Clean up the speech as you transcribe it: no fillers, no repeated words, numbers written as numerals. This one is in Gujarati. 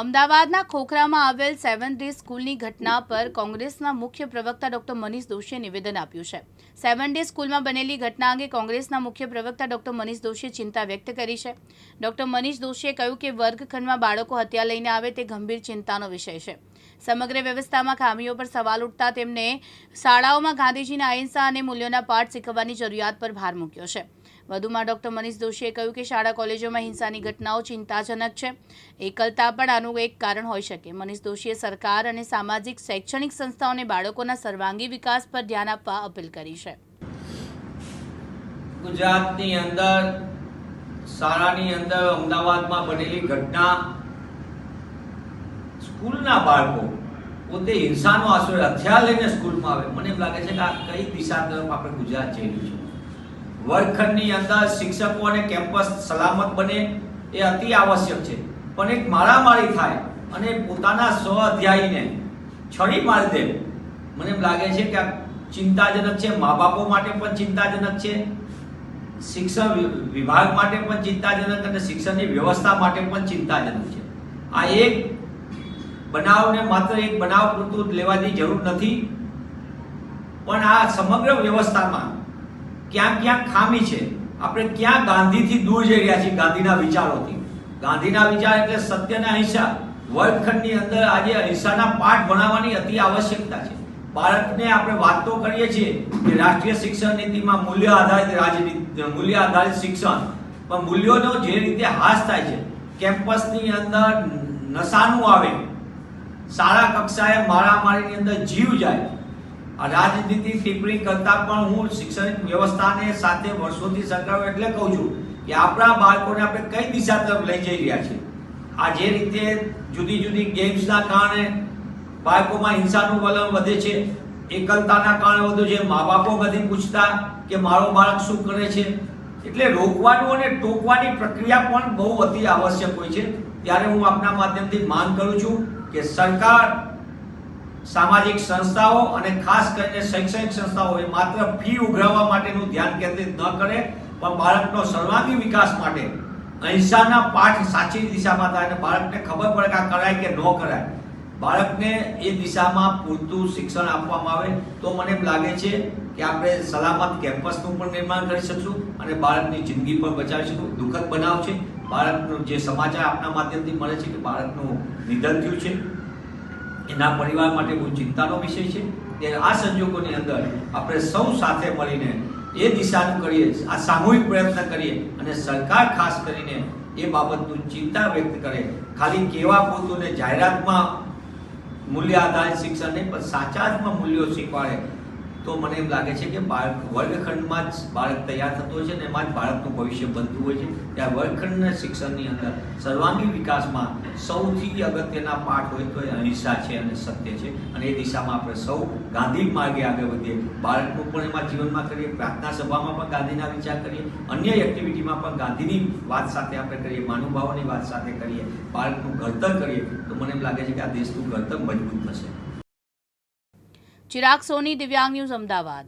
અમદાવાદના ખોખરામાં આવેલ 7 ડે સ્કૂલની ઘટના પર કોંગ્રેસના મુખ્ય પ્રવક્તા ડોક્ટર મનીષ દોશીએ નિવેદન આપ્યું છે। 7 ડે સ્કૂલમાં બનેલી ઘટના અંગે કોંગ્રેસના મુખ્ય પ્રવક્તા ડોક્ટર મનીષ દોશીએ ચિંતા વ્યક્ત કરી છે। ડોક્ટર મનીષ દોશીએ કહ્યું કે વર્ગખંડમાં બાળકો હત્યા લઈને આવે તે ગંભીર ચિંતાનો વિષય છે। સમગ્ર વ્યવસ્થામાં ખામીઓ પર સવાલ ઉઠતા તેમણે શાળાઓમાં ગાંધીજીના અહિંસા અને મૂલ્યોના પાઠ શીખવવાની જરૂરિયાત પર ભાર મૂક્યો છે। વધુમાં ડોક્ટર મનીષ દોશીએ કહ્યું કે શાળા કોલેજોમાં હિંસાની ઘટનાઓ ચિંતાજનક છે। એકલતા પણ આનું એક કારણ હોઈ શકે। મનીષ દોશીએ સરકાર અને સામાજિક શૈક્ષણિક સંસ્થાઓને બાળકોના સર્વાંગી વિકાસ પર ધ્યાન આપવા અપીલ કરી છે। ગુજરાતની અંદર શાળાની અંદર અમદાવાદમાં બનેલી ઘટના સ્કૂલના બાળકો પોતે હિંસાનો આશ્રય હથિયાર લઈને સ્કૂલમાં આવે, મને એમ લાગે છે કે આ કઈ દિશા તરફ આપણે ગુજરાત જઈ રહ્યું છે। વર્ગખંડની અંદર શિક્ષકો અને કેમ્પસ સલામત બને એ અતિ આવશ્યક છે, પણ એક મારામારી થાય અને પોતાના સ્વઅધ્યાયીને છડી મારી દે, મને એમ લાગે છે કે આ ચિંતાજનક છે। મા બાપો માટે પણ ચિંતાજનક છે, શિક્ષણ વિભાગ માટે પણ ચિંતાજનક અને શિક્ષણની વ્યવસ્થા માટે પણ ચિંતાજનક છે। આ એક બનાવને માત્ર એક બનાવ પૂરતું લેવાની જરૂર નથી, પણ આ સમગ્ર વ્યવસ્થામાં ક્યાં ક્યાં ખામી છે, આપણે ક્યાં ગાંધીથી દૂર જઈ રહ્યા છીએ, ગાંધીના વિચારોથી। ગાંધીના વિચાર એટલે સત્ય અને અહિંસા। વર્ગખંડની અંદર આજે અહિંસાના પાઠ ભણાવવાની અતિ આવશ્યકતા છે। બાળકને આપણે વાત તો કરીએ છીએ કે રાષ્ટ્રીય શિક્ષણ નીતિમાં મૂલ્ય આધારિત રાજનીતિ, મૂલ્ય આધારિત શિક્ષણ, પણ મૂલ્યોનો જે રીતે હાસ થાય છે, કેમ્પસની અંદર નશાનું આવે, શાળા કક્ષાએ મારામારીની અંદર જીવ જાય, આ રાજનીતિ ટિપ્પણી કરતા પણ હું શિક્ષણ વ્યવસ્થાને સાથે વર્ષોથી સંકળાયો એટલે કહું છું કે આપણા બાળકોને આપણે કઈ દિશા તરફ લઈ જઈ રહ્યા છીએ। આ જે રીતે જુદી જુદી ગેમ્સના કારણે બાળકોમાં હિંસાનું વલણ વધે છે, એકલતાના કારણે વધુ છે, મા બાપો નથી પૂછતા કે મારો બાળક શું કરે છે, એટલે રોકવાનું અને ટોકવાની પ્રક્રિયા પણ બહુ અતિ આવશ્યક હોય છે। ત્યારે હું આપના માધ્યમથી માંગ કરું છું કે સરકાર, સામાજિક સંસ્થાઓ અને ખાસ કરીને શૈક્ષણિક સંસ્થાઓ એ માત્ર ફી ઉઘરાવવા માટેનું ધ્યાન કેન્દ્રિત ન કરે, પણ બાળકનો સર્વાંગી વિકાસ માટે અહિંસાના પાઠ સાચી દિશામાં થાય અને બાળકને ખબર પડે કે આ કરાય કે ન કરાય, બાળકને એ દિશામાં પૂરતું શિક્ષણ આપવામાં આવે તો મને એમ લાગે છે કે આપણે સલામત કેમ્પસનું પણ નિર્માણ કરી શકશું અને બાળકની જિંદગી પણ બચાવી શકશું। દુઃખદ બનાવ છે, બાળકનો જે સમાચાર આપના માધ્યમથી મળે છે કે બાળકનું નિધન થયું છે, એના પરિવાર માટે બહુ ચિંતાનો વિષય છે। ત્યારે આ સંજોગોની અંદર આપણે સૌ સાથે મળીને એ દિશાનું કરીએ, આ સામૂહિક પ્રયત્ન કરીએ અને સરકાર ખાસ કરીને એ બાબતનું ચિંતા વ્યક્ત કરે। ખાલી કેવા પૂરતું ને જાહેરાતમાં મૂલ્ય આધારિત શિક્ષણ નહીં, પણ સાચા અર્થમાં મૂલ્યો શીખવાડે તો મને એમ લાગે છે કે બાળક વર્ગખંડમાં જ બાળક તૈયાર થતો હોય છે અને એમાં જ બાળકનું ભવિષ્ય બનતું હોય છે। ત્યાં વર્ગખંડના શિક્ષણની અંદર સર્વાંગી વિકાસમાં સૌથી અગત્યના પાઠ હોય તો એ અહિંસા છે અને સત્ય છે, અને એ દિશામાં આપણે સૌ ગાંધી માર્ગે આગળ વધીએ। બાળકનું પણ એમાં જીવનમાં કરીએ, પ્રાર્થના સભામાં પણ ગાંધીના વિચાર કરીએ, અન્ય એક્ટિવિટીમાં પણ ગાંધીની વાત સાથે આપણે કરીએ, મહાનુભાવોની વાત સાથે કરીએ, બાળકનું ઘડતર કરીએ તો મને એમ લાગે છે કે આ દેશનું ઘડતર મજબૂત થશે। ચિરાગ સોની, દિવ્યાંગ ન્યૂઝ, અમદાવાદ।